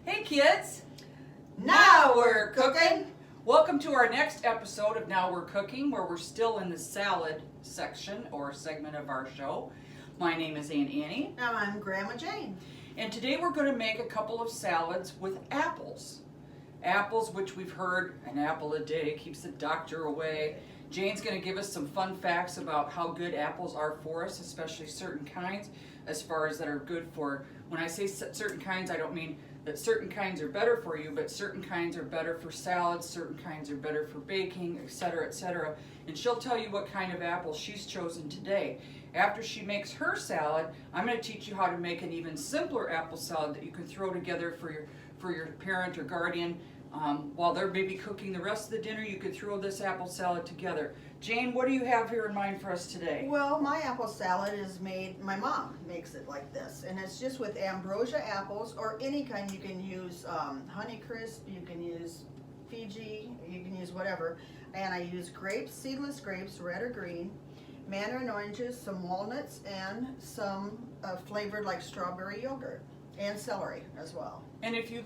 Hey kids! Now we're cooking. Welcome to our next episode of Now We're Cooking, where we're still in the salad section or segment of our show. My name is Annie. Now I'm Grandma Jayne. And today we're going to make a couple of salads with apples. Apples, which we've heard, an apple a day keeps the doctor away. Jane's going to give us some fun facts about how good apples are for us, especially certain kinds, as far as that are good for, when I say certain kinds, I don't mean that certain kinds are better for you, but certain kinds are better for salads, certain kinds are better for baking, etc., etc. And she'll tell you what kind of apple she's chosen today. After she makes her salad, I'm going to teach you how to make an even simpler apple salad that you can throw together for your parent or guardian. While they're maybe cooking the rest of the dinner, you could throw this apple salad together. Jane, what do you have here in mind for us today? Well, my apple salad is made, my mom makes it like this, and it's just with ambrosia apples or any kind. You can use Honeycrisp, you can use Fiji, you can use whatever. And I use grapes, seedless grapes, red or green, mandarin oranges, some walnuts, and some flavored like strawberry yogurt. And celery as well. And if you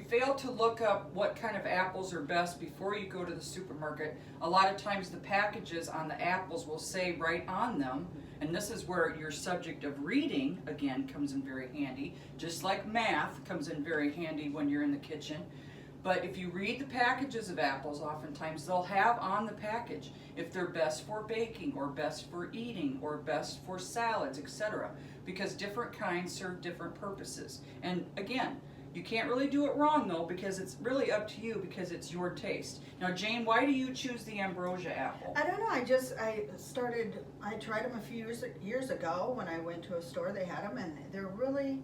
fail to look up what kind of apples are best before you go to the supermarket, a lot of times the packages on the apples will say right on them, and this is where your subject of reading, again, comes in very handy, just like math comes in very handy when you're in the kitchen. But if you read the packages of apples, oftentimes they'll have on the package if they're best for baking or best for eating or best for salads, etc. Because different kinds serve different purposes. And again, you can't really do it wrong though, because it's really up to you, because it's your taste. Now Jane, why do you choose the ambrosia apple? I don't know, I tried them a few years ago when I went to a store. They had them and they're really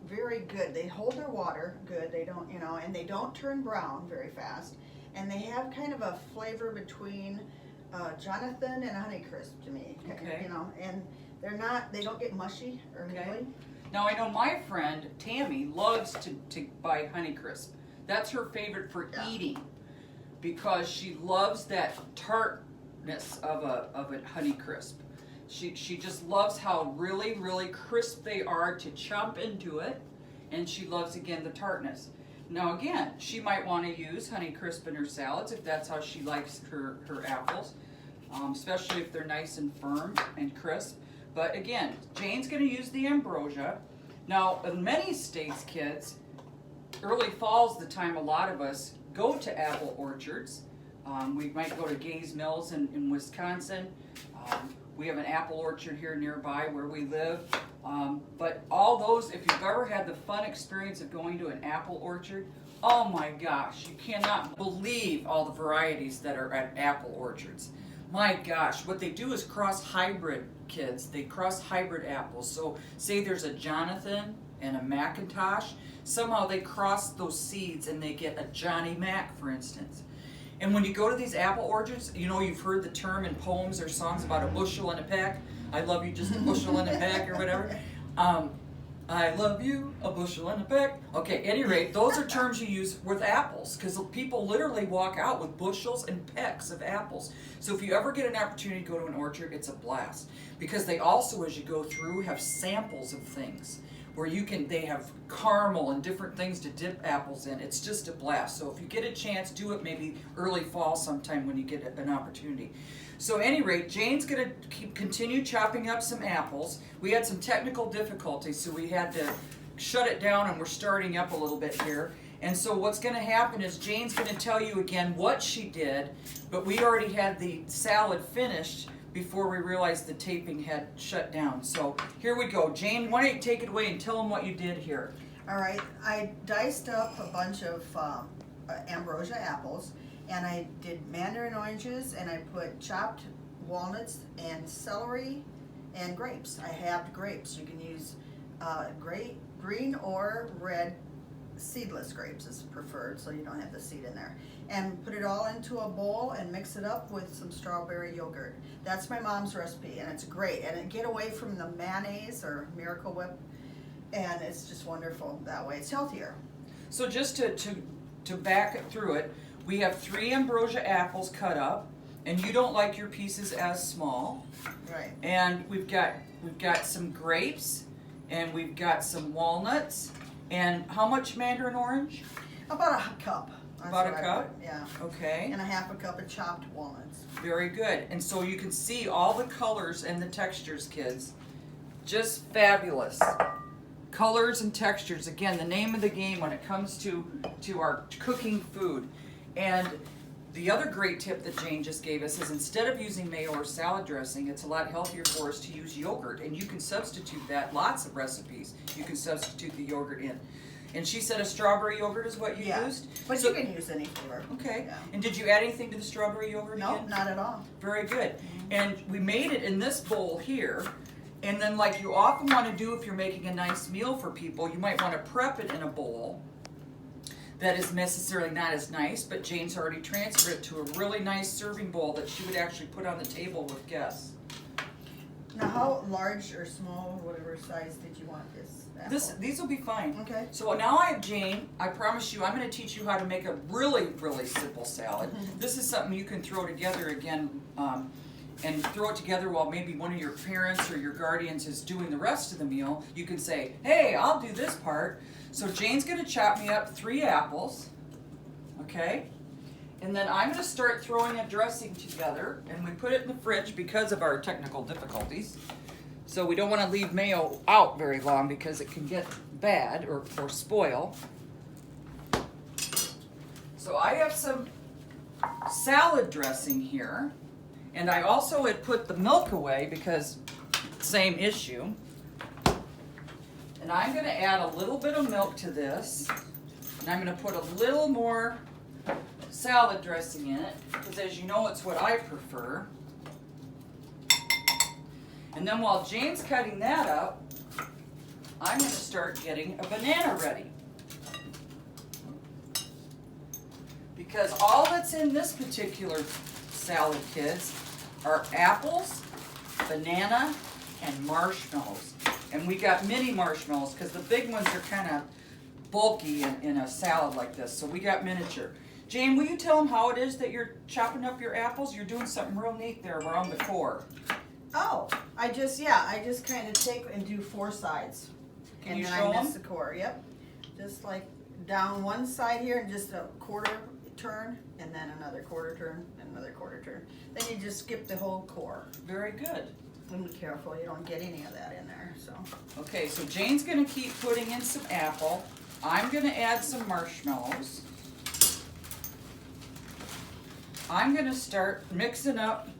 very good. They hold their water good. They don't, and they don't turn brown very fast. And they have kind of a flavor between Jonathan and Honeycrisp to me. Okay. And they don't get mushy or mealy. Now I know my friend Tammy loves to buy Honeycrisp. That's her favorite for eating, because she loves that tartness of a Honeycrisp. She just loves how really, really crisp they are to chomp into it, and she loves, again, the tartness. Now, again, she might want to use Honeycrisp in her salads if that's how she likes her apples, especially if they're nice and firm and crisp. But again, Jane's going to use the ambrosia. Now, in many states, kids, early fall's the time a lot of us go to apple orchards. We might go to Gaze Mills in Wisconsin. We have an apple orchard here nearby where we live. But all those, if you've ever had the fun experience of going to an apple orchard, oh my gosh, you cannot believe all the varieties that are at apple orchards. My gosh, what they do is cross hybrid, kids. They cross hybrid apples. So say there's a Jonathan and a Macintosh. Somehow they cross those seeds and they get a Johnny Mac, for instance. And when you go to these apple orchards, you've heard the term in poems or songs about a bushel and a peck. I love you just a bushel and a peck or whatever. I love you, a bushel and a peck. Okay, at any rate, those are terms you use with apples, because people literally walk out with bushels and pecks of apples. So if you ever get an opportunity to go to an orchard, it's a blast. Because they also, as you go through, have samples of things where they have caramel and different things to dip apples in. It's just a blast. So if you get a chance, do it maybe early fall sometime when you get an opportunity. So at any rate, Jane's going to continue chopping up some apples. We had some technical difficulties, so we had to shut it down, and we're starting up a little bit here. And so what's going to happen is Jane's going to tell you again what she did, but we already had the salad finished before we realized the taping had shut down. So here we go. Jane, why don't you take it away and tell them what you did here. All right, I diced up a bunch of ambrosia apples, and I did mandarin oranges, and I put chopped walnuts and celery and grapes. I halved grapes. You can use green or red seedless grapes is preferred, so you don't have the seed in there. And put it all into a bowl and mix it up with some strawberry yogurt. That's my mom's recipe, and it's great. And get away from the mayonnaise or Miracle Whip, and it's just wonderful that way. It's healthier. So just to back it through it, we have 3 ambrosia apples cut up, and you don't like your pieces as small. Right. And we've got some grapes, and we've got some walnuts. And how much mandarin orange? About a cup. That's About a what I cup? put, yeah. Okay. And a half a cup of chopped walnuts. Very good. And so you can see all the colors and the textures, kids. Just fabulous. Colors and textures. Again, the name of the game when it comes to our cooking food. And the other great tip that Jane just gave us is instead of using mayo or salad dressing, it's a lot healthier for us to use yogurt. And you can substitute that. Lots of recipes you can substitute the yogurt in. And she said a strawberry yogurt is what you used? But So- you can use any flavor. Okay. Yeah. And did you add anything to the strawberry yogurt No, again? not at all. Very good. And we made it in this bowl here. And then like you often want to do if you're making a nice meal for people, you might want to prep it in a bowl that is necessarily not as nice, but Jane's already transferred it to a really nice serving bowl that she would actually put on the table with guests. Now, how large or small, whatever size, did you want this apple? These will be fine. Okay. So now I have Jane. I promise you, I'm going to teach you how to make a really, really simple salad. This is something you can throw together again, and throw it together while maybe one of your parents or your guardians is doing the rest of the meal. You can say, hey, I'll do this part. So Jane's going to chop me up 3 apples, okay? And then I'm going to start throwing a dressing together, and we put it in the fridge because of our technical difficulties. So we don't want to leave mayo out very long because it can get bad or spoil. So I have some salad dressing here, and I also had put the milk away because same issue. And I'm going to add a little bit of milk to this, and I'm going to put a little more salad dressing in it because, as you know, it's what I prefer. And then while Jane's cutting that up, I'm going to start getting a banana ready. Because all that's in this particular salad, kids, are apples, banana, and marshmallows. And we got mini marshmallows because the big ones are kind of bulky in a salad like this. So we got miniature. Jane, will you tell them how it is that you're chopping up your apples? You're doing something real neat there around the core. Oh, I just kind of take and do 4 sides. Can and you then show I them? miss the core, yep. Just like down one side here and just a quarter turn, and then another quarter turn, and another quarter turn. Then you just skip the whole core. Very good. And be careful you don't get any of that in there, so. Okay, so Jane's going to keep putting in some apple. I'm going to add some marshmallows. I'm going to start mixing up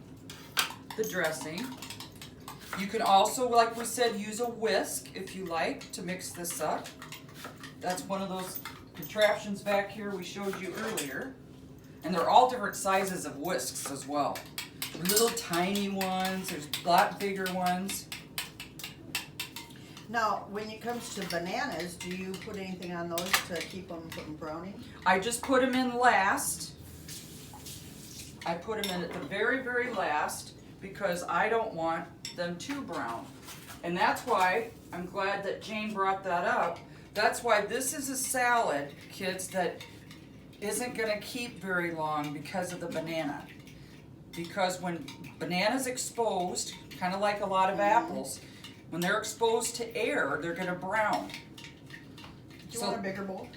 the dressing. You can also, like we said, use a whisk if you like to mix this up. That's one of those contraptions back here we showed you earlier. And they're all different sizes of whisks as well. Little tiny ones, there's a lot bigger ones. Now, when it comes to bananas, do you put anything on those to keep them from browning? I just put them in last. I put them in at the very, very last because I don't want them too brown. And that's why I'm glad that Jane brought that up. That's why this is a salad, kids, that isn't going to keep very long because of the banana. Because when banana's exposed, kind of like a lot of apples, when they're exposed to air, they're going to brown. Do you want a bigger bowl?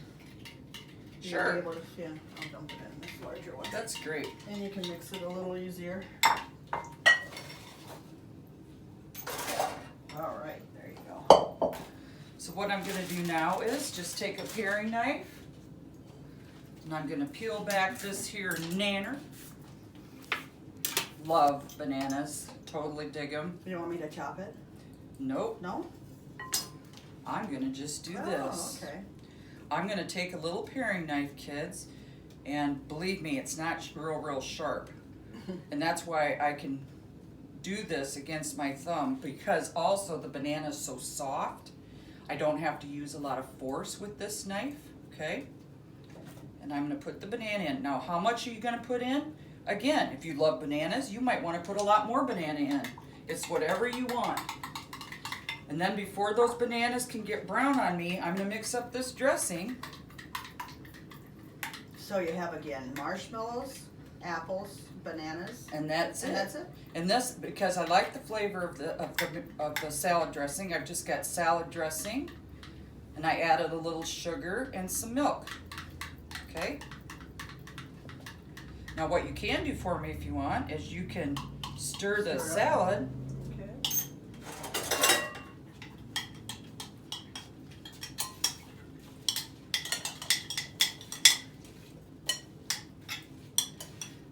Sure. You'll be able to, yeah, I'll dump it in this larger one. That's great. And you can mix it a little easier. All right, there you go. So what I'm going to do now is just take a paring knife, and I'm going to peel back this here nanner. Love bananas. Totally dig them. You want me to chop it? Nope. No? I'm going to just do this. Oh, okay. I'm going to take a little paring knife, kids, and believe me, it's not real sharp. And that's why I can do this against my thumb, because also the banana is so soft. I don't have to use a lot of force with this knife, okay? And I'm going to put the banana in. Now, how much are you going to put in? Again, if you love bananas, you might want to put a lot more banana in. It's whatever you want. And then before those bananas can get brown on me, I'm going to mix up this dressing. So you have, again, marshmallows, apples, bananas, And that's and it. that's it. And this, because I like the flavor of the salad dressing, I've just got salad dressing, and I added a little sugar and some milk. Okay. Now what you can do for me if you want is you can stir the Stir it up. salad. Okay.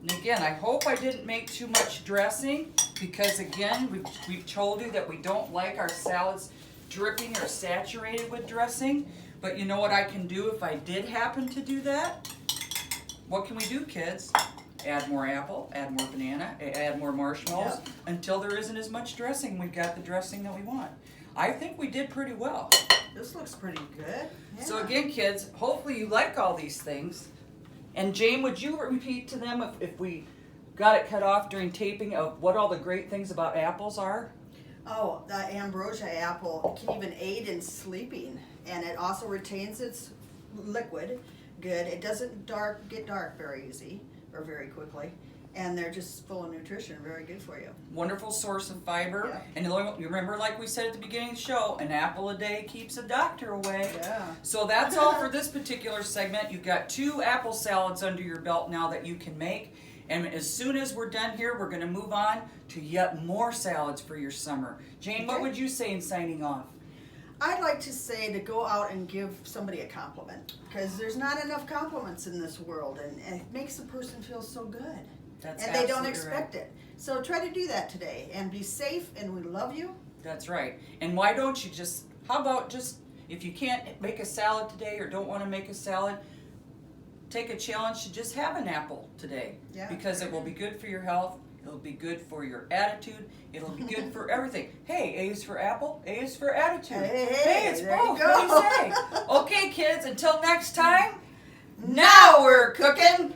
And again, I hope I didn't make too much dressing, because again, we've told you that we don't like our salads dripping or saturated with dressing. But you know what I can do if I did happen to do that? What can we do, kids? Add more apple, add more banana, add more marshmallows, Yep. until there isn't as much dressing. We've got the dressing that we want. I think we did pretty well. This looks pretty good. Yeah. So again, kids, hopefully you like all these things. And Jane, would you repeat to them if we got it cut off during taping of what all the great things about apples are? Oh, the ambrosia apple can even aid in sleeping, and it also retains its liquid good. It doesn't get dark very easy or very quickly, and they're just full of nutrition, very good for you. Wonderful source of fiber. Yeah. And you remember, like we said at the beginning of the show, an apple a day keeps a doctor away. Yeah. So that's all for this particular segment. You've got 2 apple salads under your belt now that you can make. And as soon as we're done here, we're going to move on to yet more salads for your summer. Jane, what Okay. would you say in signing off? I'd like to say to go out and give somebody a compliment, because there's not enough compliments in this world, and it makes a person feel so good. That's And they don't absolutely expect right. it. So try to do that today, and be safe, and we love you. That's right. And why don't you how about if you can't make a salad today or don't want to make a salad, take a challenge to just have an apple today. Yeah. Because it will be good for your health, it'll be good for your attitude, it'll be good for everything. Hey, A is for apple, A is for attitude. Hey, it's there you both. go. What do you say? Okay, kids, until next time, now we're cooking.